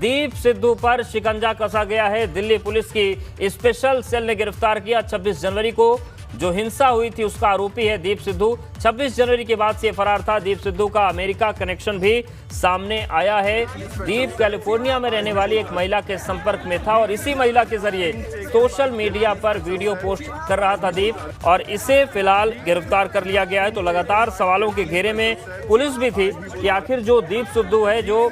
दीप सिद्धू पर शिकंजा कसा गया है। दिल्ली पुलिस की स्पेशल सेल ने गिरफ्तार किया। 26 जनवरी को जो हिंसा हुई थी उसका आरोपी है दीप सिद्धू। 26 जनवरी के बाद से फरार था। दीप सिद्धू का अमेरिका कनेक्शन भी सामने आया है। दीप कैलिफोर्निया में रहने वाली एक महिला के संपर्क में था और इसी महिला के जरिए सोशल मीडिया पर वीडियो पोस्ट कर रहा था दीप, और इसे फिलहाल गिरफ्तार कर लिया गया है। तो लगातार सवालों के घेरे में पुलिस भी थी कि आखिर जो दीप सिद्धू है, जो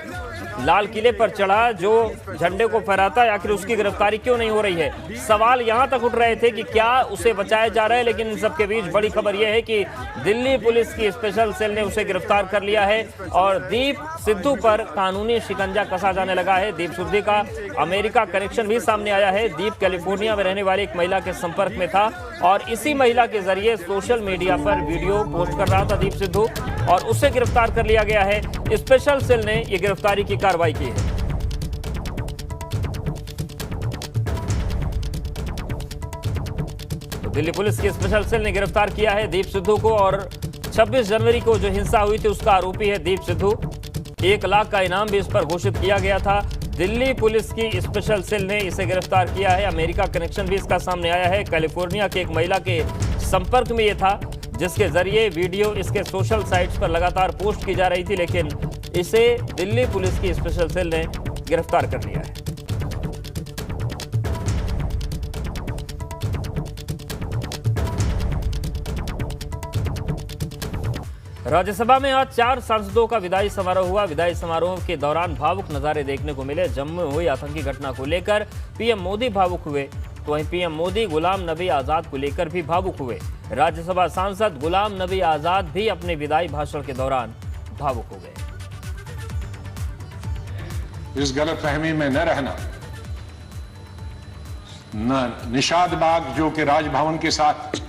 लाल किले पर चढ़ा, जो झंडे को फहराता है, आखिर उसकी गिरफ्तारी क्यों नहीं हो रही है। सवाल यहां तक उठ रहे थे कि क्या उसे बचाया जा रहा है, लेकिन इन सबके बीच बड़ी खबर यह है कि दिल्ली पुलिस की स्पेशल सेल ने उसे गिरफ्तार कर लिया है और दीप सिद्धू पर कानूनी शिकंजा कसा जाने लगा है। दीप सिद्धू का अमेरिका कनेक्शन भी सामने आया है। दीप कैलिफोर्निया में रहने वाली एक महिला के संपर्क में था और इसी महिला के जरिए सोशल मीडिया पर वीडियो पोस्ट कर रहा था दीप सिद्धू, और उसे गिरफ्तार कर लिया गया है। स्पेशल सेल ने यह गिरफ्तारी की कार्रवाई की है। तो दिल्ली पुलिस की स्पेशल सेल ने गिरफ्तार किया है दीप सिद्धू को, और 26 जनवरी को जो हिंसा हुई थी उसका आरोपी है दीप सिद्धू। 1 लाख का इनाम भी इस पर घोषित किया गया था। दिल्ली पुलिस की स्पेशल सेल ने इसे गिरफ्तार किया है। अमेरिका कनेक्शन भी इसका सामने आया है। कैलिफोर्निया के एक महिला के संपर्क में यह था, जिसके जरिए वीडियो इसके सोशल साइट्स पर लगातार पोस्ट की जा रही थी, लेकिन इसे दिल्ली पुलिस की स्पेशल सेल ने गिरफ्तार कर लिया है। राज्यसभा में आज 4 सांसदों का विदाई समारोह हुआ। विदाई समारोह के दौरान भावुक नजारे देखने को मिले। जम्मू में हुई आतंकी घटना को लेकर पीएम मोदी भावुक हुए, तो वहीं पीएम मोदी गुलाम नबी आजाद को लेकर भी भावुक हुए। राज्यसभा सांसद गुलाम नबी आजाद भी अपने विदाई भाषण के दौरान भावुक हो गए। इस गलतफहमी में न रहना, न निषाद बाग जो कि राजभवन के साथ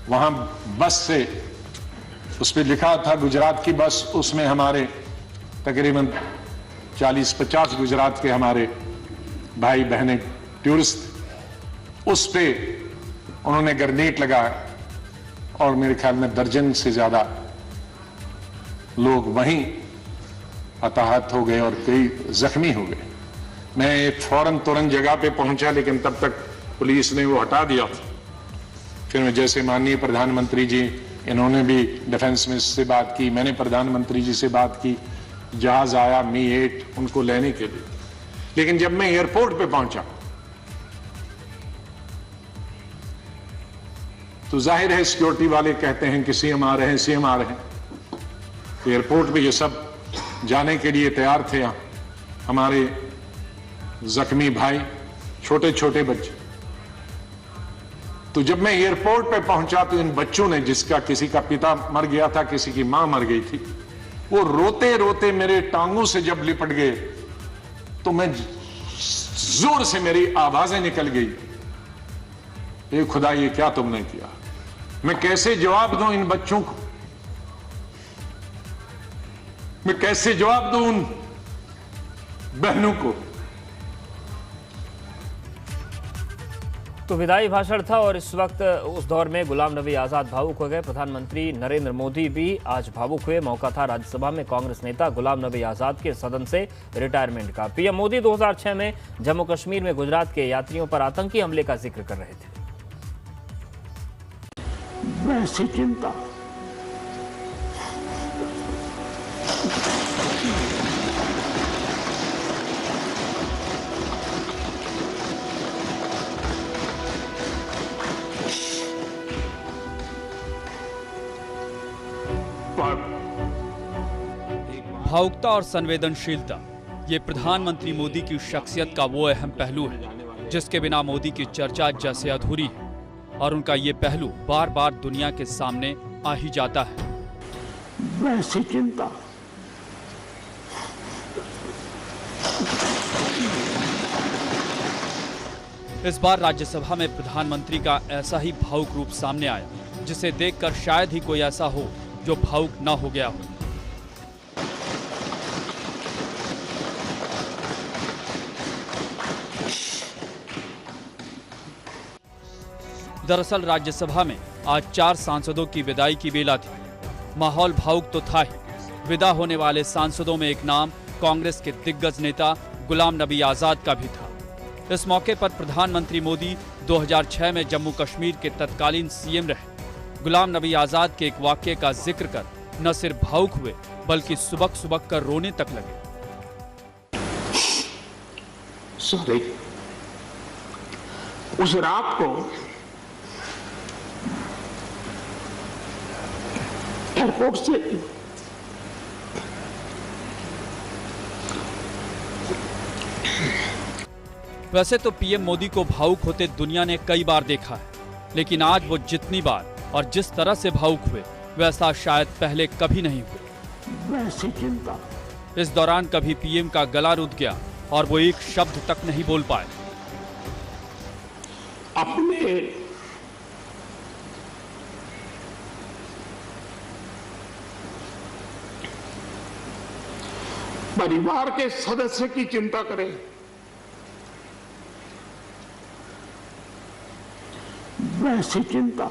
वहां बस से उस पर लिखा था गुजरात की बस, उसमें हमारे तकरीबन 40-50 गुजरात के हमारे भाई बहनें टूरिस्ट, उस पे उन्होंने ग्रेनेड लगाया और मेरे ख्याल में दर्जन से ज्यादा लोग वहीं हताहत हो गए और कई जख्मी हो गए। मैं एक फौरन तुरंत जगह पे पहुंचा, लेकिन तब तक पुलिस ने वो हटा दिया। फिर मैं जैसे माननीय प्रधानमंत्री जी, इन्होंने भी डिफेंस मिनिस्टर से बात की, मैंने प्रधानमंत्री जी से बात की, जहाज आया मी-8 उनको लेने के लिए। लेकिन जब मैं एयरपोर्ट पे पहुंचा तो जाहिर है सिक्योरिटी वाले कहते हैं कि सीएम आ रहे हैं, सीएम आ रहे हैं। तो एयरपोर्ट पे ये सब जाने के लिए तैयार थे। हमारे जख्मी भाई, छोटे छोटे बच्चे। तो जब मैं एयरपोर्ट पे पहुंचा तो इन बच्चों ने, जिसका किसी का पिता मर गया था, किसी की मां मर गई थी, वो रोते रोते मेरे टांगों से जब लिपट गए तो मैं जोर से मेरी आवाजें निकल गई, ए खुदा ये क्या तुमने किया। मैं कैसे जवाब दूं इन बच्चों को, मैं कैसे जवाब दूं उन बहनों को। तो विदाई भाषण था और इस वक्त उस दौर में गुलाम नबी आजाद भावुक हो गए। प्रधानमंत्री नरेंद्र मोदी भी आज भावुक हुए। मौका था राज्यसभा में कांग्रेस नेता गुलाम नबी आजाद के सदन से रिटायरमेंट का। पीएम मोदी 2006 में जम्मू कश्मीर में गुजरात के यात्रियों पर आतंकी हमले का जिक्र कर रहे थे। वैसी चिंता भावुकता और संवेदनशीलता, ये प्रधानमंत्री मोदी की शख्सियत का वो अहम पहलू है जिसके बिना मोदी की चर्चा जैसे अधूरी है, और उनका ये पहलू बार बार दुनिया के सामने आ ही जाता है। वैसी चिंता इस बार राज्यसभा में प्रधानमंत्री का ऐसा ही भावुक रूप सामने आया, जिसे देखकर शायद ही कोई ऐसा हो जो भावुक न हो गया हो। दरअसल राज्यसभा में आज 4 सांसदों की विदाई की बेला थी। माहौल भावुक तो था ही। विदा होने वाले सांसदों में एक नाम कांग्रेस के दिग्गज नेता गुलाम नबी आजाद का भी था। इस मौके पर प्रधानमंत्री मोदी 2006 में जम्मू कश्मीर के तत्कालीन सीएम रहे। गुलाम नबी आजाद के एक वाक्य का जिक्र कर न सिर्फ भावुक हुए बल्कि सुबक सुबक कर रोने तक लगे। सॉरी, उस रात को एयरपोर्ट से वैसे तो पीएम मोदी को भावुक होते दुनिया ने कई बार देखा है, लेकिन आज वो जितनी बार और जिस तरह से भावुक हुए वैसा शायद पहले कभी नहीं हुए। वैसी चिंता इस दौरान कभी पीएम का गला रुक गया और वो एक शब्द तक नहीं बोल पाए। अपने परिवार के सदस्य की चिंता करें, वैसी चिंता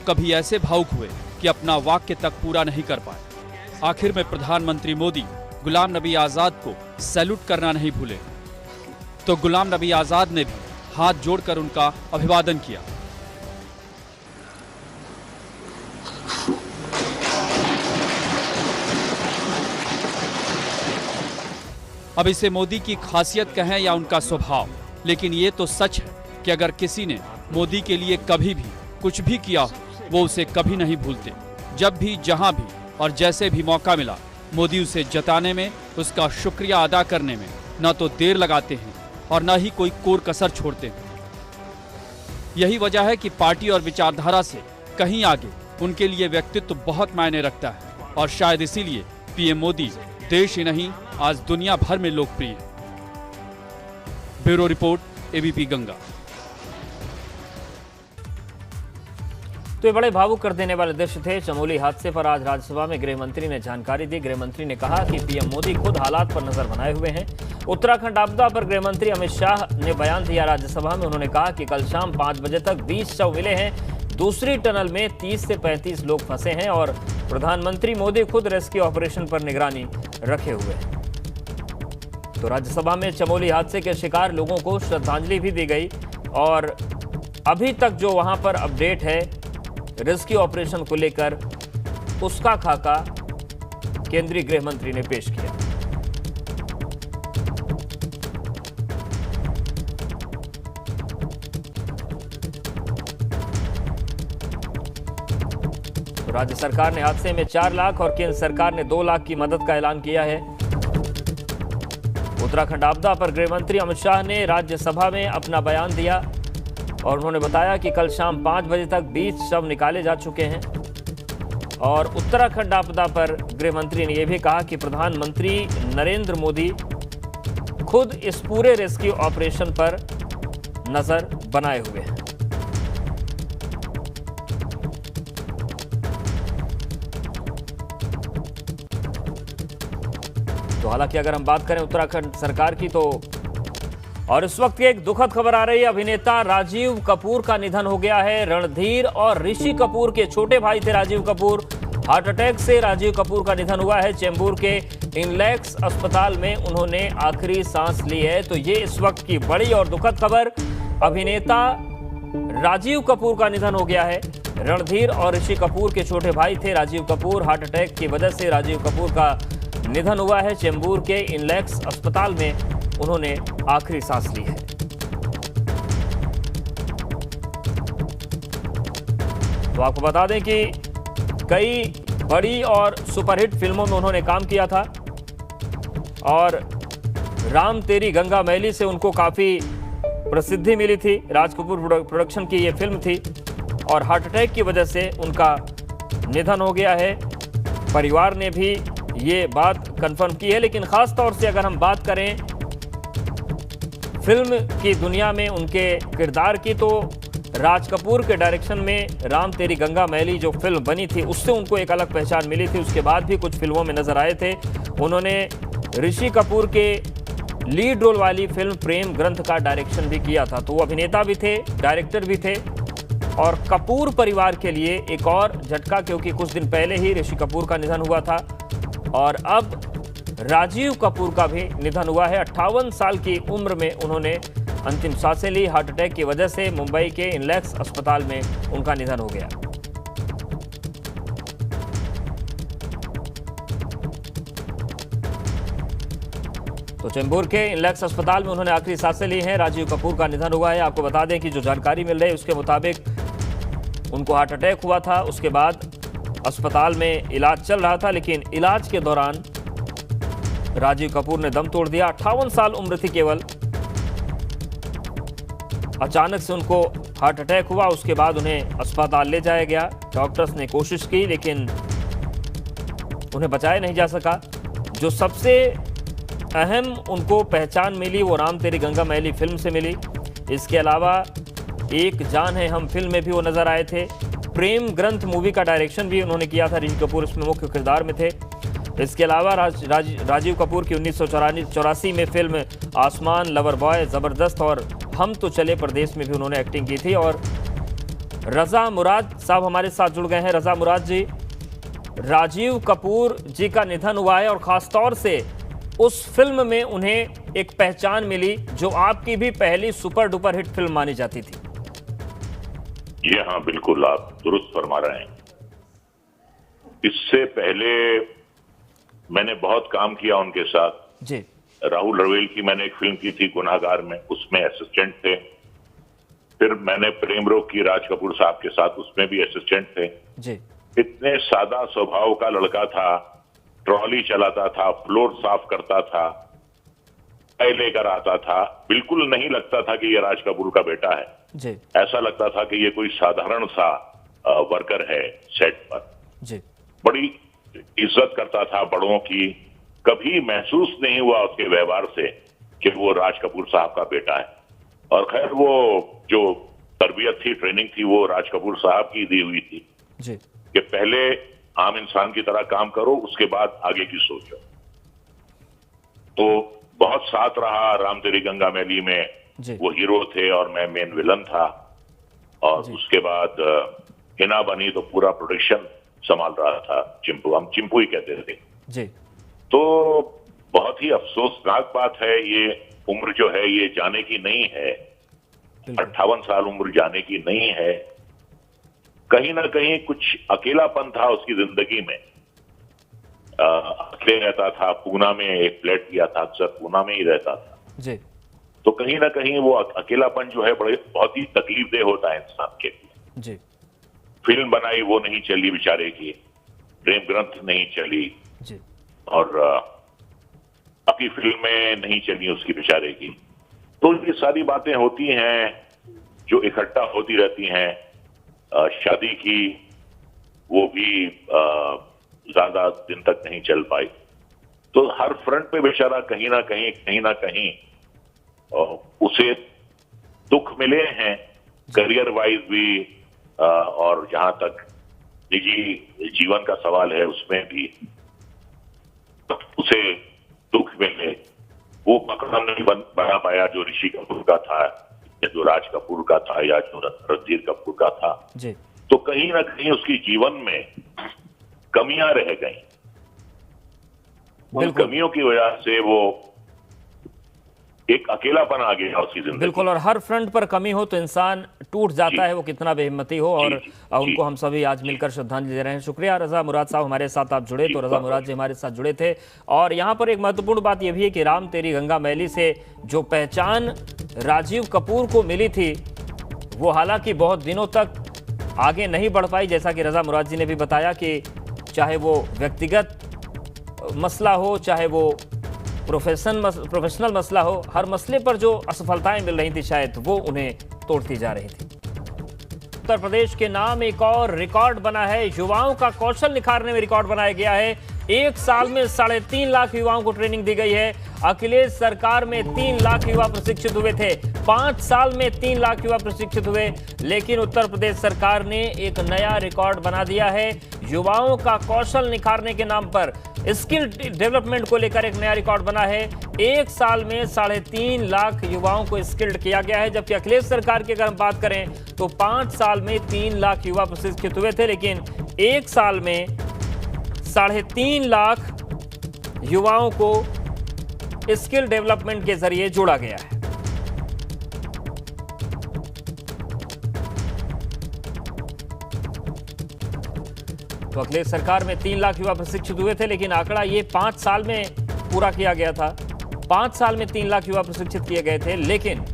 कभी ऐसे भावुक हुए कि अपना वाक्य तक पूरा नहीं कर पाए। आखिर में प्रधानमंत्री मोदी गुलाम नबी आजाद को सैल्यूट करना नहीं भूले, तो गुलाम नबी आजाद ने भी हाथ जोड़कर उनका अभिवादन किया। अब इसे मोदी की खासियत कहें या उनका स्वभाव, लेकिन ये तो सच है कि अगर किसी ने मोदी के लिए कभी भी कुछ भी किया हो, वो उसे कभी नहीं भूलते। जब भी, जहां भी और जैसे भी मौका मिला, मोदी उसे जताने में, उसका शुक्रिया अदा करने में न तो देर लगाते हैं और न ही कोई कोर कसर छोड़ते हैं। यही वजह है कि पार्टी और विचारधारा से कहीं आगे उनके लिए व्यक्तित्व बहुत मायने रखता है और शायद इसीलिए पीएम मोदी देश ही नहीं आज दुनिया भर में लोकप्रिय है। Bureau report, ABP Ganga. तो ये बड़े भावुक कर देने वाले दृश्य थे। चमोली हादसे पर आज राज्यसभा में गृह मंत्री ने जानकारी दी। गृह मंत्री ने कहा कि पीएम मोदी खुद हालात पर नजर बनाए हुए हैं। उत्तराखंड आपदा पर गृह मंत्री अमित शाह ने बयान दिया राज्यसभा में। उन्होंने कहा कि कल शाम 5 बजे तक 20 शव मिले हैं। दूसरी टनल में 30 से 35 लोग फंसे हैं और प्रधानमंत्री मोदी खुद रेस्क्यू ऑपरेशन पर निगरानी रखे हुए हैं। तो राज्यसभा में चमोली हादसे के शिकार लोगों को श्रद्धांजलि भी दी गई और अभी तक जो वहां पर अपडेट है रेस्क्यू ऑपरेशन को लेकर, उसका खाका केंद्रीय गृह मंत्री ने पेश किया। तो राज्य सरकार ने हादसे में 4 लाख और केंद्र सरकार ने 2 लाख की मदद का ऐलान किया है। उत्तराखंड आपदा पर गृह मंत्री अमित शाह ने राज्यसभा में अपना बयान दिया और उन्होंने बताया कि कल शाम 5 बजे तक 20 शव निकाले जा चुके हैं। और उत्तराखंड आपदा पर गृह मंत्री ने यह भी कहा कि प्रधानमंत्री नरेंद्र मोदी खुद इस पूरे रेस्क्यू ऑपरेशन पर नजर बनाए हुए हैं। तो हालांकि अगर हम बात करें उत्तराखंड सरकार की, तो और इस वक्त एक दुखद खबर आ रही है। अभिनेता राजीव कपूर का निधन हो गया है। रणधीर और ऋषि कपूर के छोटे भाई थे राजीव कपूर। हार्ट अटैक से राजीव कपूर का निधन हुआ है। चेंबूर के इनलेक्स अस्पताल में उन्होंने आखिरी सांस ली है। तो ये इस वक्त की बड़ी और दुखद खबर, अभिनेता राजीव कपूर का निधन हो गया है। रणधीर और ऋषि कपूर के छोटे भाई थे राजीव कपूर। हार्ट अटैक की वजह से राजीव कपूर का निधन हुआ है। चेंबूर के इनलेक्स अस्पताल में उन्होंने आखिरी सांस ली है। तो आपको बता दें कि कई बड़ी और सुपरहिट फिल्मों में उन्होंने काम किया था और राम तेरी गंगा मैली से उनको काफी प्रसिद्धि मिली थी। राज कपूर प्रोडक्शन की ये फिल्म थी और हार्ट अटैक की वजह से उनका निधन हो गया है। परिवार ने भी ये बात कंफर्म की है। लेकिन खास तौर से अगर हम बात करें फिल्म की दुनिया में उनके किरदार की, तो राज कपूर के डायरेक्शन में राम तेरी गंगा मैली जो फिल्म बनी थी, उससे उनको एक अलग पहचान मिली थी। उसके बाद भी कुछ फिल्मों में नजर आए थे। उन्होंने ऋषि कपूर के लीड रोल वाली फिल्म प्रेम ग्रंथ का डायरेक्शन भी किया था। तो वो अभिनेता भी थे, डायरेक्टर भी थे और कपूर परिवार के लिए एक और झटका, क्योंकि कुछ दिन पहले ही ऋषि कपूर का निधन हुआ था और अब राजीव कपूर का भी निधन हुआ है। 58 साल की उम्र में उन्होंने अंतिम सांसें ली। हार्ट अटैक की वजह से मुंबई के इनलेक्स अस्पताल में उनका निधन हो गया। तो चेंबूर के इनलेक्स अस्पताल में उन्होंने आखिरी सांसें ली हैं। राजीव कपूर का निधन हुआ है। आपको बता दें कि जो जानकारी मिल रही है उसके मुताबिक उनको हार्ट अटैक हुआ था, उसके बाद अस्पताल में इलाज चल रहा था, लेकिन इलाज के दौरान राजीव कपूर ने दम तोड़ दिया। 58 साल उम्र थी केवल। अचानक से उनको हार्ट अटैक हुआ, उसके बाद उन्हें अस्पताल ले जाया गया। डॉक्टर्स ने कोशिश की लेकिन उन्हें बचाया नहीं जा सका। जो सबसे अहम उनको पहचान मिली वो राम तेरी गंगा मैली फिल्म से मिली। इसके अलावा एक जान है हम फिल्म में भी वो नजर आए थे। प्रेम ग्रंथ मूवी का डायरेक्शन भी उन्होंने किया था। ऋषि कपूर इसमें मुख्य किरदार में थे। इसके अलावा राजीव कपूर की 1984 में फिल्म आसमान, लवर बॉय, जबरदस्त और हम तो चले परदेस में भी उन्होंने एक्टिंग की थी। और रजा मुराद साहब हमारे साथ जुड़ गए हैं। रजा मुराद जी, राजीव कपूर जी का निधन हुआ है और खासतौर से उस फिल्म में उन्हें एक पहचान मिली जो आपकी भी पहली सुपर डुपर हिट फिल्म मानी जाती थी। जी हाँ, बिल्कुल आप दुरुस्त फरमा रहे हैं। इससे पहले मैंने बहुत काम किया उनके साथ जी। राहुल रवेल की मैंने एक फिल्म की थी गुनाहगार में, उसमें असिस्टेंट थे। फिर मैंने प्रेम रोग की राज कपूर साहब के साथ, उसमें भी असिस्टेंट थे जी। इतने सादा स्वभाव का लड़का था, ट्रॉली चलाता था, फ्लोर साफ करता था, चाय लेकर आता था। बिल्कुल नहीं लगता था कि ये राज कपूर का बेटा है जी। ऐसा लगता था कि ये कोई साधारण सा वर्कर है सेट पर। जी। बड़ी इज्जत करता था बड़ों की। कभी महसूस नहीं हुआ उसके व्यवहार से कि वो राज कपूर साहब का बेटा है। और खैर वो जो तरबियत थी, ट्रेनिंग थी, वो राज कपूर साहब की दी हुई थी जी। कि पहले आम इंसान की तरह काम करो, उसके बाद आगे की सोचो। तो बहुत साथ रहा राम तेरी गंगा मैली में। वो हीरो थे और मैं मेन विलन था। और उसके बाद हिना बनी तो पूरा प्रोडक्शन संभाल रहा था चिंपू, हम चिंपू ही कहते थे जी। तो बहुत ही अफसोसनाक बात है, ये उम्र जो है ये जाने की नहीं है। 58 साल उम्र जाने की नहीं है। कहीं ना कहीं कुछ अकेलापन था उसकी जिंदगी में। अकेले रहता था, पूना में एक फ्लैट किया था, अक्सर पूना में ही रहता था जी। तो कहीं ना कहीं वो अकेलापन जो है बहुत ही तकलीफदेह होता है इंसान के लिए जी। फिल्म बनाई वो नहीं चली बेचारे की, प्रेम ग्रंथ नहीं चली जी। और बाकी फिल्में नहीं चली उसकी बेचारे की। तो ये सारी बातें होती हैं जो इकट्ठा होती रहती हैं। शादी की वो भी ज्यादा दिन तक नहीं चल पाई। तो हर फ्रंट पे बेचारा कहीं ना कहीं उसे दुख मिले हैं, करियर वाइज भी और जहां तक निजी जीवन का सवाल है उसमें भी उसे दुख मिले। वो मकान नहीं बना पाया जो ऋषि कपूर का था, या जो राज कपूर का था, या जो रणधीर कपूर का था जी। तो कहीं ना कहीं उसकी जीवन में कमियां रह गई। उन कमियों की वजह से वो एक अकेलापन आ गया उसकी जिंदगी। बिल्कुल, और हर फ्रंट पर कमी हो तो इंसान टूट जाता है, वो कितना बेहिम्मती हो। और उनको हम सभी आज मिलकर श्रद्धांजलि दे रहे हैं। शुक्रिया रजा मुराद साहब, हमारे साथ आप जुड़े। तो रजा मुराद जी हमारे साथ जुड़े थे। और यहाँ पर एक महत्वपूर्ण बात यह भी है कि राम तेरी गंगा मैली से जो पहचान राजीव कपूर को मिली थी वो हालांकि बहुत दिनों तक आगे नहीं बढ़ पाई। जैसा कि रजा मुराद जी ने भी बताया कि चाहे वो व्यक्तिगत मसला हो, चाहे वो प्रोफेशनल मसला हो, हर मसले पर जो असफलताएं मिल रही थी शायद वो उन्हें तोड़ती जा रही थी। उत्तर प्रदेश के नाम एक और रिकॉर्ड बना है। युवाओं का कौशल निखारने में रिकॉर्ड बनाया गया है। एक साल में 3.5 लाख युवाओं को ट्रेनिंग दी गई है। अखिलेश सरकार में 3 लाख युवा प्रशिक्षित हुए थे। 5 साल में 3 लाख युवा प्रशिक्षित हुए। लेकिन उत्तर प्रदेश सरकार ने एक नया रिकॉर्ड बना दिया है। युवाओं का कौशल निखारने के नाम पर स्किल डेवलपमेंट को लेकर एक नया रिकॉर्ड बना है। एक साल में 3.5 लाख युवाओं को स्किल्ड किया गया है, जबकि अखिलेश सरकार की अगर हम बात करें तो 5 साल में 3 लाख युवा प्रशिक्षित हुए थे, लेकिन एक साल में 3.5 लाख युवाओं को स्किल डेवलपमेंट के जरिए जोड़ा गया है। तो अखिलेश सरकार में 3 लाख युवा प्रशिक्षित हुए थे, लेकिन आंकड़ा ये 5 साल में पूरा किया गया था। 5 साल में 3 लाख युवा प्रशिक्षित किए गए थे, लेकिन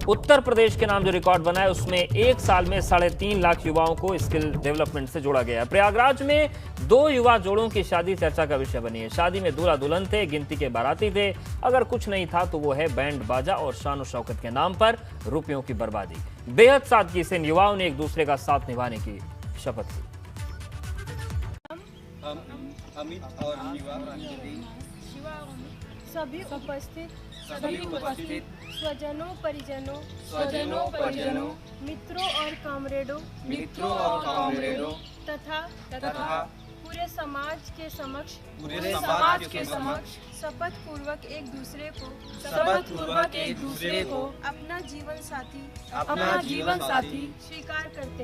उत्तर प्रदेश के नाम जो रिकॉर्ड बना है उसमें एक साल में 3.5 लाख युवाओं को स्किल डेवलपमेंट से जोड़ा गया है। प्रयागराज में 2 युवा जोड़ों की शादी चर्चा का विषय बनी है। शादी में दूल्हा दुल्हन थे, गिनती के बाराती थे। अगर कुछ नहीं था तो वो है बैंड बाजा और शान और शौकत के नाम पर रुपयों की बर्बादी। बेहद सादगी से इन युवाओं ने एक दूसरे का साथ निभाने की शपथ ली। अमित और सभी उपस्थित स्वजनों परिजनों मित्रों और कामरेडों तथा पूरे समाज के समक्ष शपथ पूर्वक एक दूसरे को अपना जीवन साथी स्वीकार करते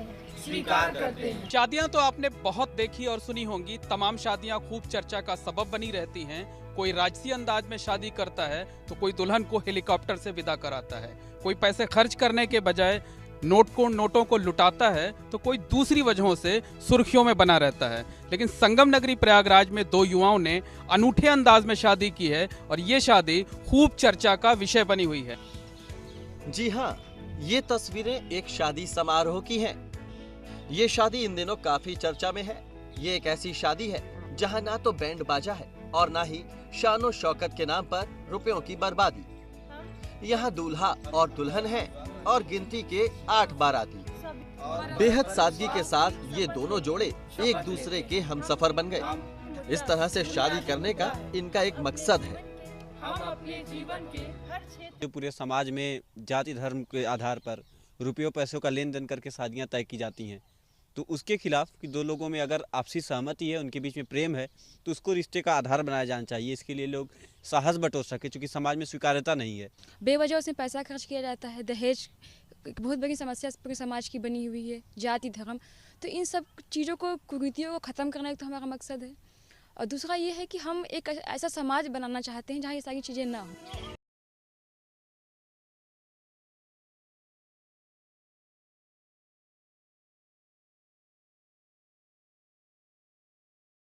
हैं। शादियां तो आपने बहुत देखी और सुनी होंगी। तमाम शादियां खूब चर्चा का सबब बनी रहती हैं। कोई राजसी अंदाज में शादी करता है तो कोई दुल्हन को हेलीकॉप्टर से विदा कराता है, कोई पैसे खर्च करने के बजाय नोटों को लुटाता है, तो कोई दूसरी वजहों से सुर्खियों में बना रहता है। लेकिन संगम नगरी प्रयागराज में 2 युवाओं ने अनूठे अंदाज में शादी की है और ये शादी खूब चर्चा का विषय बनी हुई है। जी हाँ, ये तस्वीरें एक शादी समारोह की हैं। ये शादी इन दिनों काफी चर्चा में है। ये एक ऐसी शादी है जहाँ ना तो बैंड बाजा है और ना ही शान और शौकत के नाम पर रुपयों की बर्बादी। यहाँ दूल्हा और दुल्हन हैं और गिनती के 8 बाराती। बेहद सादगी के साथ ये दोनों जोड़े एक दूसरे के हमसफर बन गए। इस तरह से शादी करने का इनका एक मकसद है। जो पूरे समाज में जाति धर्म के आधार पर रुपयों पैसों का लेन देन करके शादियां तय की जाती हैं, तो उसके खिलाफ कि 2 लोगों में अगर आपसी सहमति है, उनके बीच में प्रेम है, तो उसको रिश्ते का आधार बनाया जाना चाहिए। इसके लिए लोग साहस बटोर सके, क्योंकि समाज में स्वीकार्यता नहीं है। बेवजह उसमें पैसा खर्च किया जाता है। दहेज एक बहुत बड़ी समस्या पूरे समाज की बनी हुई है। जाति धर्म, तो इन सब चीज़ों को, कुरीतियों को ख़त्म करना तो हमारा मकसद है। और दूसरा ये है कि हम एक ऐसा समाज बनाना चाहते हैं जहाँ ये सारी चीज़ें ना हो।